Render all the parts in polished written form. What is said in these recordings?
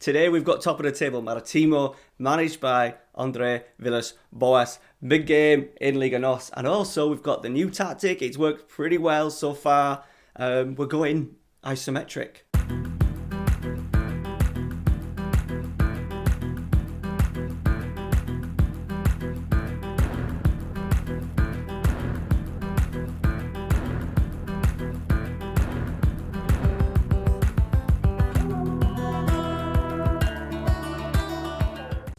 Today we've got top of the table Maritimo, managed by Andre Villas-Boas. Big game in Liga NOS. And also we've got the new tactic. It's worked pretty well so far. We're going isometric.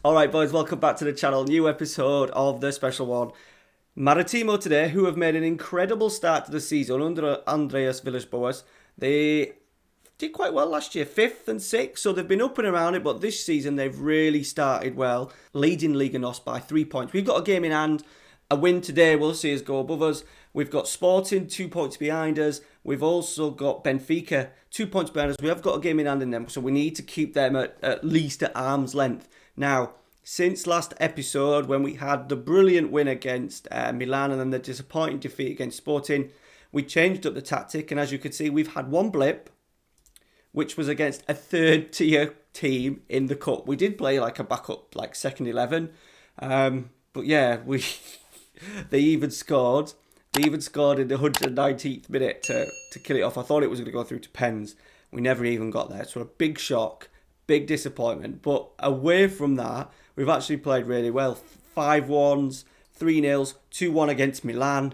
Alright boys, welcome back to the channel. New episode of the special one. Maritimo today, who have made an incredible start to the season under Andreas Villas-Boas. They did quite well last year, 5th and 6th, so they've been up and around it, but this season they've really started well, leading Liga NOS by 3 points. We've got a game in hand. A win today will see us go above us. We've got Sporting 2 points behind us. We've also got Benfica 2 points behind us. We have got a game in hand in them, so we need to keep them at least at arm's length. Now, since last episode, when we had the brilliant win against Milan and then the disappointing defeat against Sporting, we changed up the tactic. And as you can see, we've had one blip, which was against a third-tier team in the cup. We did play like a backup, like second 11. But yeah, they even scored. They even scored in the 119th minute to kill it off. I thought it was going to go through to pens. We never even got there. So a big shock, big disappointment. But away from that, we've actually played really well. 5-1s, 3-0s, 2-1 against Milan.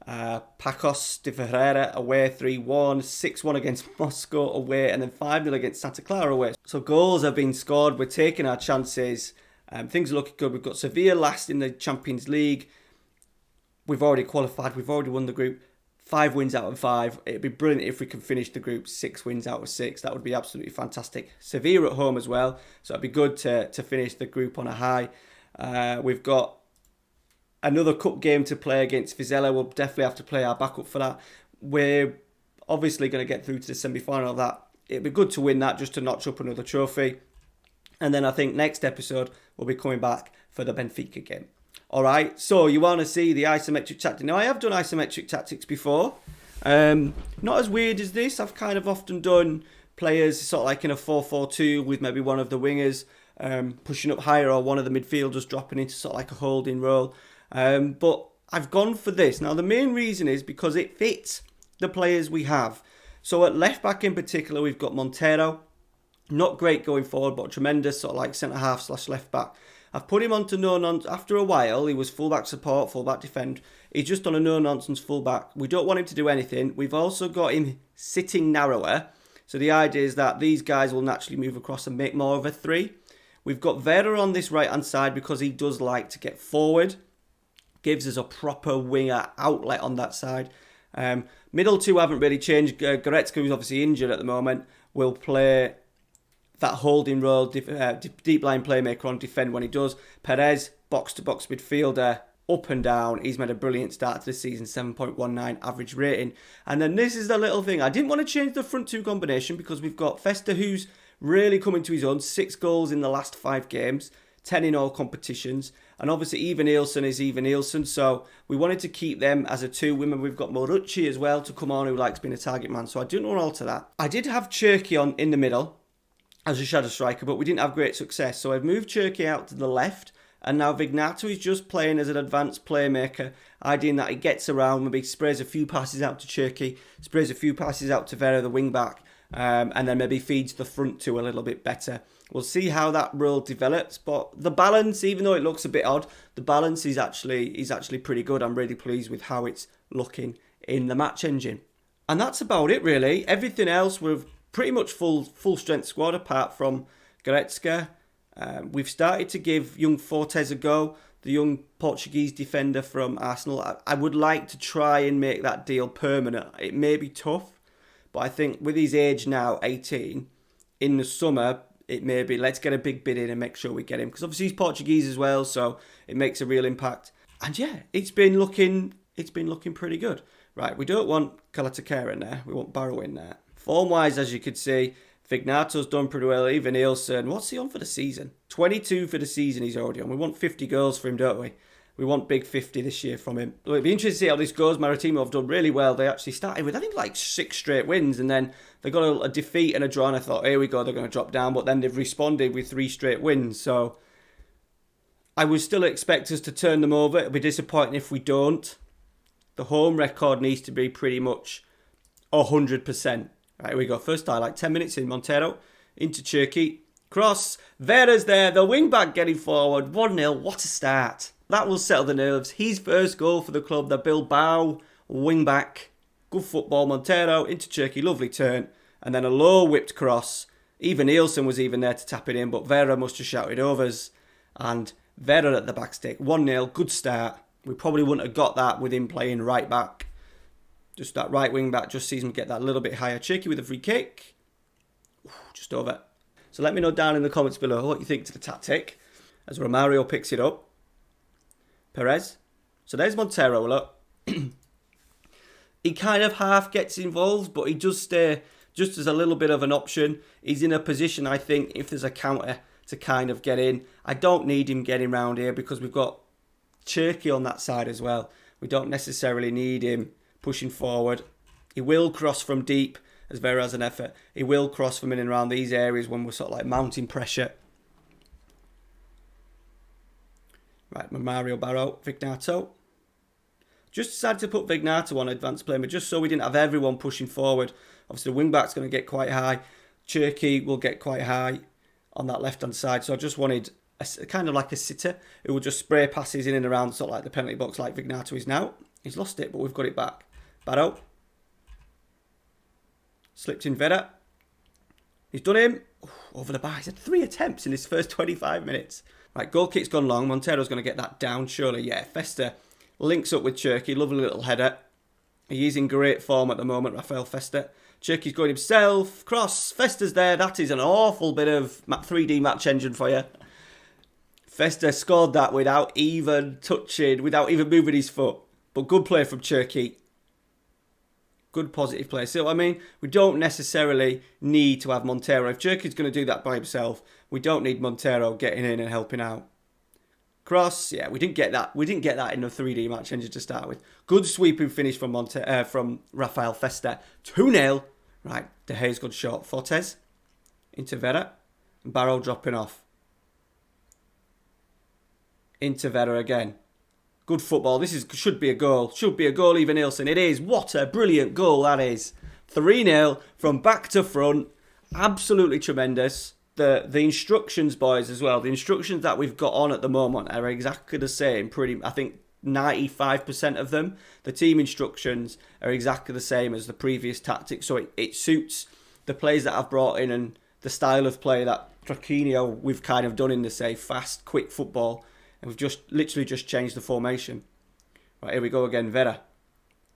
Pacos de Ferreira away 3-1, 6-1 against Moscow away, and then 5-0 against Santa Clara away. So goals have been scored. We're taking our chances. Things are looking good. We've got Sevilla last in the Champions League. We've already qualified. We've already won the group. 5 wins out of 5. It'd be brilliant if we can finish the group 6 wins out of 6. That would be absolutely fantastic. Sevilla at home as well, so it'd be good to finish the group on a high. We've got another cup game to play against Vizela. We'll definitely have to play our backup for that. We're obviously going to get through to the semi-final of that. It'd be good to win that just to notch up another trophy. And then I think next episode we'll be coming back for the Benfica game. Alright, so you want to see the isometric tactic. Now, I have done isometric tactics before. Not as weird as this. I've kind of often done players sort of like in a 4-4-2 with maybe one of the wingers pushing up higher or one of the midfielders dropping into sort of like a holding role. But I've gone for this. Now, the main reason is because it fits the players we have. So at left back in particular, we've got Montero. Not great going forward, but tremendous sort of like centre-half / left back. I've put him on to no-nonsense. After a while, he was full-back support, full-back defend. He's just on a no-nonsense full-back. We don't want him to do anything. We've also got him sitting narrower. So the idea is that these guys will naturally move across and make more of a 3. We've got Vera on this right-hand side because he does like to get forward. Gives us a proper winger outlet on that side. Middle 2 haven't really changed. Goretzka, who's obviously injured at the moment, will play that holding role, deep line playmaker on defend when he does. Perez, box-to-box midfielder, up and down. He's made a brilliant start to the season, 7.19 average rating. And then this is the little thing. I didn't want to change the front 2 combination because we've got Festa, who's really coming to his own. 6 goals in the last 5 games, 10 in all competitions. And obviously, Even Nielsen is Even Nielsen, so we wanted to keep them as a 2. Women, we've got Morucci as well to come on, who likes being a target man, so I didn't want to alter that. I did have Cherky on in the middle as a shadow striker, but we didn't have great success. So I've moved Cherky out to the left, and now Vignato is just playing as an advanced playmaker, ideally that he gets around, maybe sprays a few passes out to Cherky, sprays a few passes out to Vera, the wing back, and then maybe feeds the front 2 a little bit better. We'll see how that role develops, but the balance, even though it looks a bit odd, the balance is actually pretty good. I'm really pleased with how it's looking in the match engine. And that's about it, really. Everything else, we've pretty much full strength squad apart from Goretzka. We've started to give young Fortes a go, the young Portuguese defender from Arsenal. I would like to try and make that deal permanent. It may be tough, but I think with his age now, 18, in the summer, it may be, let's get a big bid in and make sure we get him. Because obviously he's Portuguese as well, so it makes a real impact. And yeah, it's been looking pretty good. Right, we don't want Kalatakara in there. We want Barrow in there. Form-wise, as you could see, Vignato's done pretty well. Even Nielsen, what's he on for the season? 22 for the season he's already on. We want 50 goals for him, don't we? We want big 50 this year from him. It'll be interesting to see how this goes. Maritimo have done really well. They actually started with, I think, like 6 straight wins, and then they got a defeat and a draw, and I thought, here we go, they're going to drop down, but then they've responded with 3 straight wins, so I would still expect us to turn them over. It'll be disappointing if we don't. The home record needs to be pretty much 100%. Right, here we go. First highlight, 10 minutes in. Montero into Turkey. Cross. Vera's there. The wing back getting forward. 1-0. What a start. That will settle the nerves. His first goal for the club. The Bilbao wing back. Good football. Montero into Turkey. Lovely turn. And then a low whipped cross. Even Nielsen was even there to tap it in, but Vera must have shouted overs. And Vera at the back stick. 1-0. Good start. We probably wouldn't have got that with him playing right back. Just that right wing back just sees him get that little bit higher. Turkey with a free kick. Ooh, just over. So let me know down in the comments below what you think to the tactic. As Romario picks it up. Perez. So there's Montero. Look. He kind of half gets involved, but he does stay just as a little bit of an option. He's in a position, I think, if there's a counter, to kind of get in. I don't need him getting round here because we've got Turkey on that side as well. We don't necessarily need him pushing forward. He will cross from deep as Vera has an effort. He will cross from in and around these areas when we're sort of like mounting pressure. Right, Mario Barrow, Vignato. Just decided to put Vignato on advanced play, but just so we didn't have everyone pushing forward. Obviously the wing back's going to get quite high. Turkey will get quite high on that left hand side. So I just wanted kind of like a sitter who will just spray passes in and around sort of like the penalty box like Vignato is now. He's lost it, but we've got it back. Barrow. Slipped in Vera. He's done him. Ooh, over the bar. He's had 3 attempts in his first 25 minutes. Right, goal kick's gone long. Montero's going to get that down, surely. Yeah, Festa links up with Turkey. Lovely little header. He is in great form at the moment, Rafael Festa. Turkey's going himself. Cross. Festa's there. That is an awful bit of 3D match engine for you. Festa scored that without even touching, without even moving his foot. But good play from Turkey. Good positive play. So, I mean, we don't necessarily need to have Montero. If Turkey's going to do that by himself, we don't need Montero getting in and helping out. Cross, yeah, we didn't get that. We didn't get that in the 3D match engine to start with. Good sweeping finish from Rafael Festa. 2-0. Right, De Gea's good shot. Fortes into Vera. Barrow dropping off. Into Vera again. Good football. This should be a goal. Should be a goal, even Nielsen. It is. What a brilliant goal that is. 3-0 from back to front. Absolutely tremendous. The instructions, boys, as well. The instructions that we've got on at the moment are exactly the same. I think 95% of them. The team instructions are exactly the same as the previous tactics. So it suits the players that I've brought in and the style of play that Trequinho we've kind of done in the fast, quick football. And we've literally just changed the formation. Right, here we go again, Vera.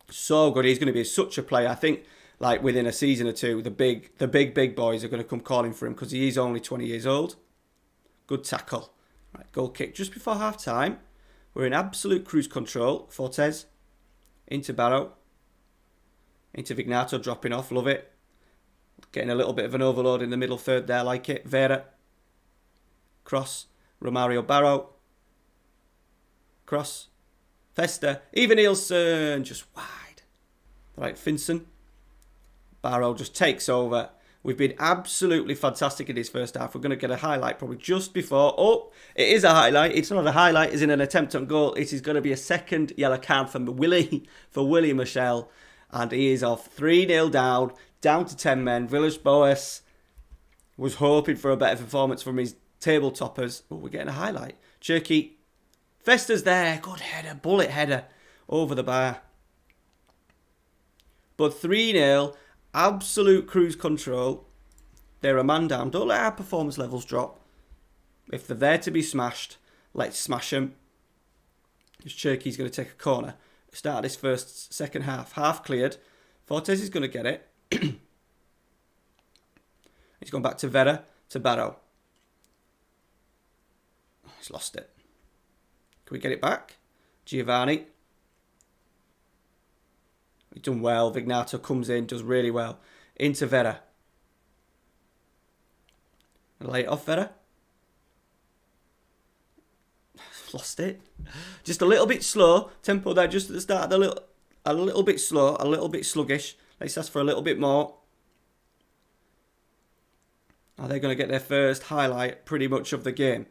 So good. He's going to be such a player. I think, like, within a season or two, the big boys are going to come calling for him because he is only 20 years old. Good tackle. Right, goal kick just before half time. We're in absolute cruise control. Fortes. Into Barrow. Into Vignato dropping off. Love it. Getting a little bit of an overload in the middle third there. Like it. Vera. Cross. Romario Barrow. Cross. Festa. Even Nielsen. Just wide. Right, Finson. Barrow just takes over. We've been absolutely fantastic in his first half. We're going to get a highlight probably just before. Oh, it is a highlight. It's not a highlight. It's in an attempt on goal. It is going to be a second yellow card for Willie Michel. And he is off 3-0 down to 10 men. Villas-Boas was hoping for a better performance from his table toppers. Oh, we're getting a highlight. Turkey. Festa's there. Good header. Bullet header over the bar. But 3-0. Absolute cruise control. They're a man down. Don't let our performance levels drop. If they're there to be smashed, let's smash them. Because Turkey's going to take a corner. Start this second half. Half cleared. Fortes is going to get it. He's gone back to Vera, to Barrow. He's lost it. Can we get it back? Giovanni. He's done well. Vignato comes in, does really well. Into Vera. Lay it off Vera. lost it. Just a little bit slow. Tempo there just at the start. A little bit slow. A little bit sluggish. Let's ask for a little bit more. Are they going to get their first highlight pretty much of the game?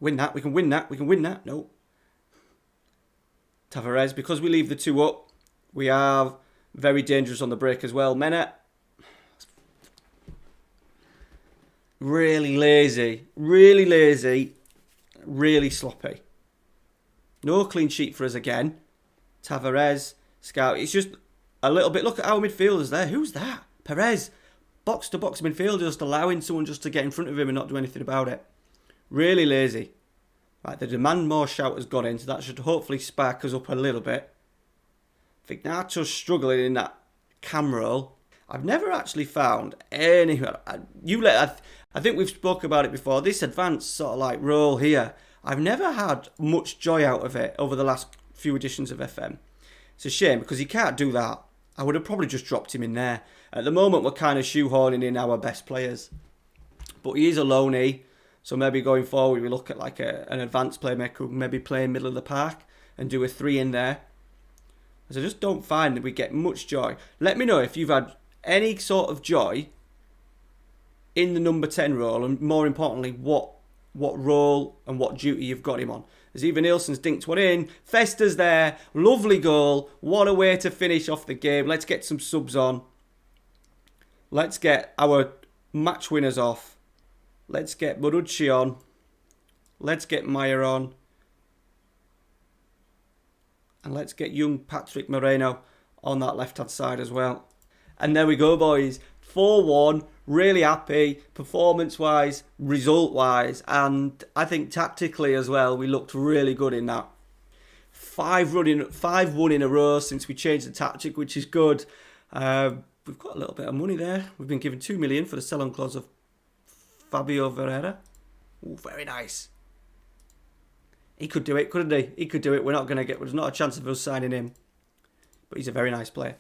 Win that. We can win that. We can win that. No. Tavares, because we leave the 2 up, we are very dangerous on the break as well. Mena, really lazy, really sloppy. No clean sheet for us again. Tavares, Scout. It's just a little bit. Look at our midfielders there. Who's that? Perez. Box to box midfielder, just allowing someone just to get in front of him and not do anything about it. Really lazy. Right, the demand more shout has got in, so that should hopefully spark us up a little bit. Vignato's struggling in that cam roll. I've never actually found any. I think we've spoke about it before. This advanced sort of like role here, I've never had much joy out of it over the last few editions of FM. It's a shame because he can't do that. I would have probably just dropped him in there. At the moment, we're kind of shoehorning in our best players, but he is a loanee. So maybe going forward, we look at like an advanced playmaker who maybe play in middle of the park and do a 3 in there. Because I just don't find that we get much joy. Let me know if you've had any sort of joy in the number 10 role, and more importantly, what role and what duty you've got him on. As even Nielsen's dinked one in. Festa's there. Lovely goal. What a way to finish off the game. Let's get some subs on. Let's get our match winners off. Let's get Bonucci on. Let's get Meyer on. And let's get young Patrick Moreno on that left-hand side as well. And there we go, boys. 4-1. Really happy. Performance-wise, result-wise. And I think tactically as well, we looked really good in that. 5-1 in a row since we changed the tactic, which is good. We've got a little bit of money there. We've been given 2 million for the sell-on clause of Fabio Ferreira. Ooh, very nice. He could do it, couldn't he? He could do it. There's not a chance of us signing him. But he's a very nice player.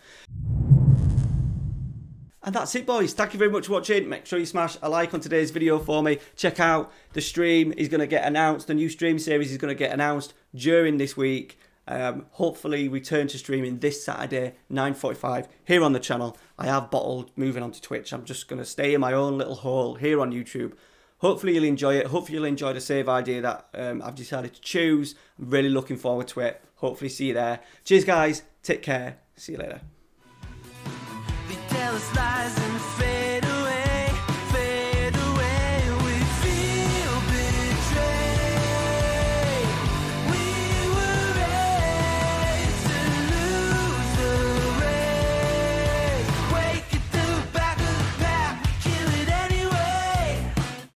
And that's it, boys. Thank you very much for watching. Make sure you smash a like on today's video for me. Check out the stream is going to get announced. The new stream series is going to get announced during this week. Hopefully return to streaming this Saturday, 9:45 here on the channel. I have bottled moving on to Twitch. I'm just going to stay in my own little hole here on YouTube. Hopefully you'll enjoy it. Hopefully you'll enjoy the save idea that I've decided to choose. I'm really looking forward to it. Hopefully see you there. Cheers, guys. Take care. See you later. They tell us lies and